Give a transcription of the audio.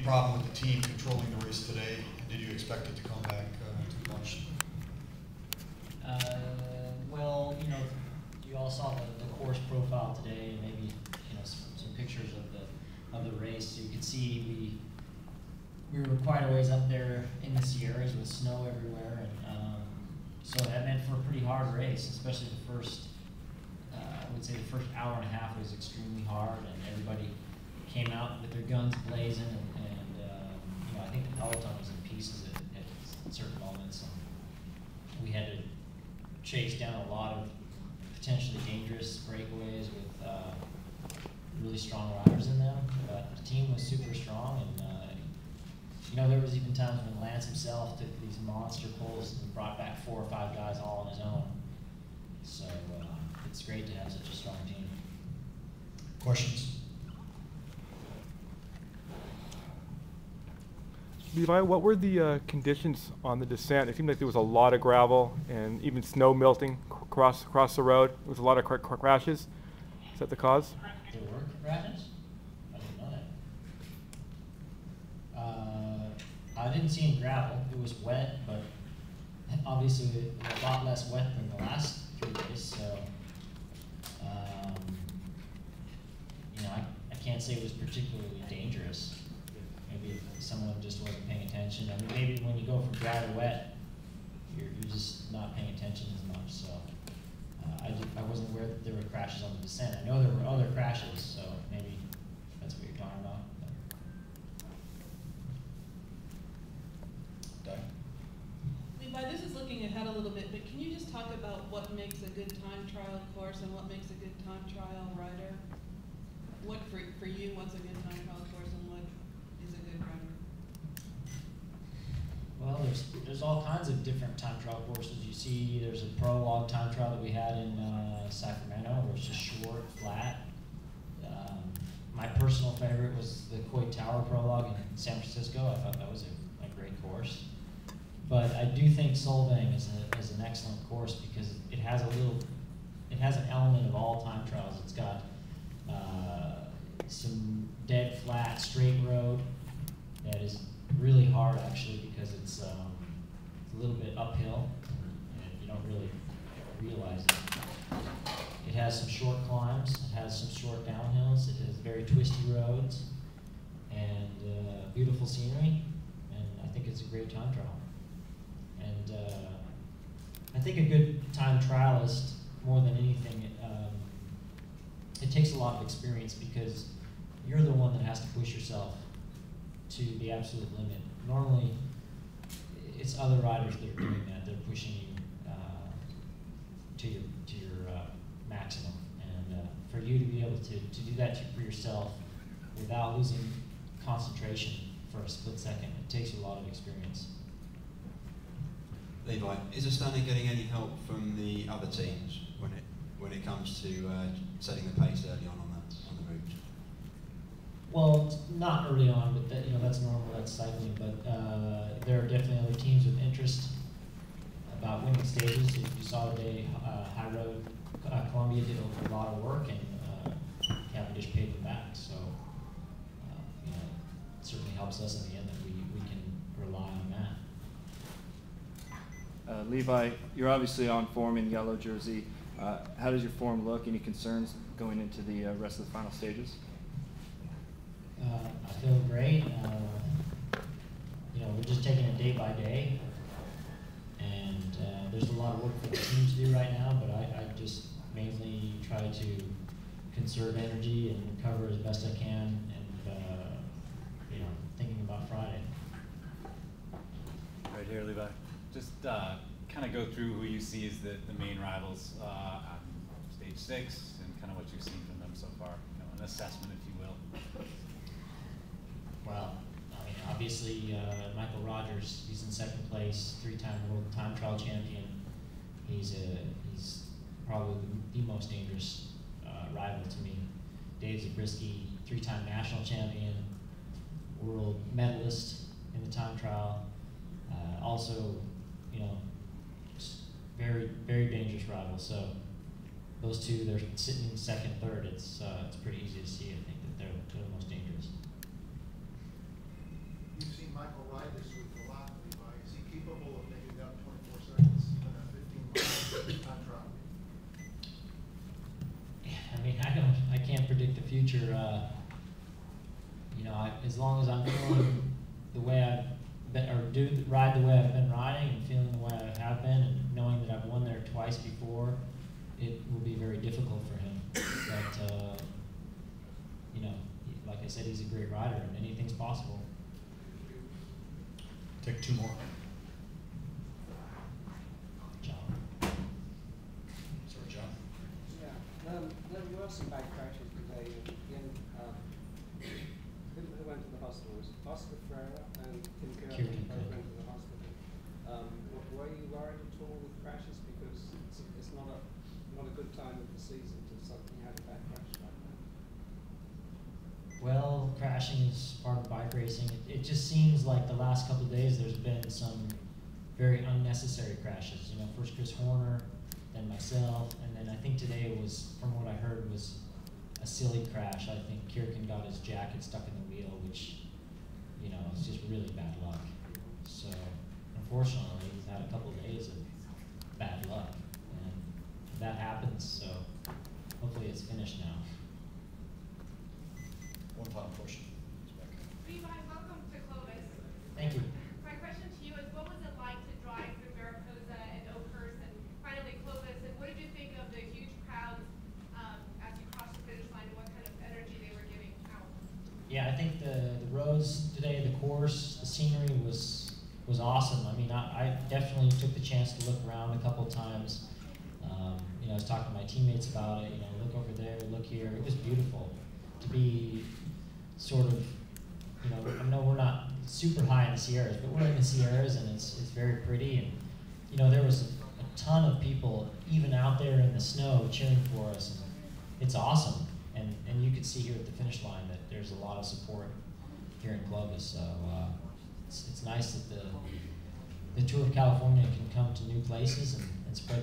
problem with the team controlling the race today? Did you expect it to come back too much? Well, you know, you all saw the course profile today, and maybe some pictures of the race. So you can see we were quite a ways up there in the Sierras with snow everywhere, and so that meant for a pretty hard race, especially the first. I would say the first hour and a half was extremely hard, and everybody came out with their guns blazing, and you know, I think the peloton was in pieces at certain moments, and we had to chase down a lot of potentially dangerous breakaways with really strong riders in them. But the team was super strong, and you know, there was even times when Lance himself took these monster pulls and brought back 4 or 5 guys all on his own. So it's great to have such a strong team. Questions? Levi, what were the conditions on the descent? It seemed like there was a lot of gravel and even snow melting across the road. There was a lot of crashes. Is that the cause? There were crashes? I didn't know that. I didn't see any gravel. It was wet, but obviously a lot less wet than the last 3 days. So, you know, I can't say it was particularly dangerous. Maybe if someone just wasn't paying attention. I mean, maybe when you go from dry to wet, you're just not paying attention as much. So I wasn't aware that there were crashes on the descent. I know there were other crashes, so maybe that's what you're talking about. Levi, this is looking ahead a little bit, but can you just talk about what makes a good time trial course and what makes a good time trial rider? What for you, what's a good time trial course and what is a good rider? Well, there's all kinds of different time trial courses. You see, there's a prologue time trial that we had in Sacramento, where it's just short, flat. My personal favorite was the Coit Tower prologue in San Francisco. I thought that was a great course. But I do think Solvang is an excellent course because it has an element of all time trials. It's got some dead flat straight road that is really hard actually because it's a little bit uphill and you don't really realize it. It has some short climbs, it has some short downhills, it has very twisty roads and beautiful scenery, and I think it's a great time trial. And I think a good time trialist, more than anything, it takes a lot of experience because you're the one that has to push yourself to the absolute limit. Normally, it's other riders that are doing that. They're pushing you to your maximum. And for you to be able to do that for yourself without losing concentration for a split second, it takes a lot of experience. Levi, is Astana getting any help from the other teams when it comes to setting the pace early on the route? Well, not early on, but that's normal. That's cycling. But there are definitely other teams with interest about winning stages. If you saw today, High Road Columbia did a lot of work, and Cavendish paid them back. So it certainly helps us in the end that we can rely on that. Levi, you're obviously on form in yellow jersey. How does your form look? Any concerns going into the rest of the final stages? I feel great. We're just taking it day by day, and there's a lot of work for the team to do right now. But I just mainly try to conserve energy and recover as best I can, and thinking about Friday. Right here, Levi. Just kind of go through who you see as the main rivals on stage 6 and kind of what you've seen from them so far. An assessment, if you will. Well, I mean, obviously, Michael Rogers, he's in second place, 3-time world time trial champion. He's probably the most dangerous rival to me. Dave Zabriskie, 3-time national champion, world medalist in the time trial. Also, very, very dangerous rival. So those two, they're sitting in second, third. It's pretty easy to see, I think, that they're the most dangerous. Michael ride this week a lot, Levi. Is he capable of making it up 24 seconds in a 15-mile time trial? I mean, I can't predict the future. You know, as long as I'm feeling the way I've been, or ride the way I've been riding and feeling the way I have been, and knowing that I've won there twice before, it will be very difficult for him. But, you know, like I said, he's a great rider, and anything's possible. Take two more. John. Sorry, John. Yeah, there were some bad crashes today. Again, who went to the hospital? Was it Oscar Ferreira and Kim Kirkland both went to the hospital? Were you worried at all with crashes? Because it's not a good time of the season to suddenly have a bad crash like that. Well, crashing is part of bike racing. It just seems like the last couple of days there's been some very unnecessary crashes. You know, first Chris Horner, then myself, and then I think today was, from what I heard, was a silly crash. I think Kirkin got his jacket stuck in the wheel, which, you know, is just really bad luck. So, unfortunately, he's had a couple of days of bad luck, and that happens, so hopefully it's finished now. One final question. Levi, welcome to Clovis. Thank you. My question to you is, what was it like to drive through Mariposa and Oakhurst and finally Clovis, and what did you think of the huge crowds as you crossed the finish line, and what kind of energy they were giving out? Yeah, I think the roads today, the course, the scenery was awesome. I mean, I definitely took the chance to look around a couple of times. You know, I was talking to my teammates about it. You know, look over there, look here. It was beautiful to be sort of, you know, I know we're not super high in the Sierras, but we're in the Sierras, and it's very pretty. And you know, there was a ton of people even out there in the snow cheering for us, and it's awesome. And you could see here at the finish line that there's a lot of support here in Clovis. So it's nice that the Tour of California can come to new places and spread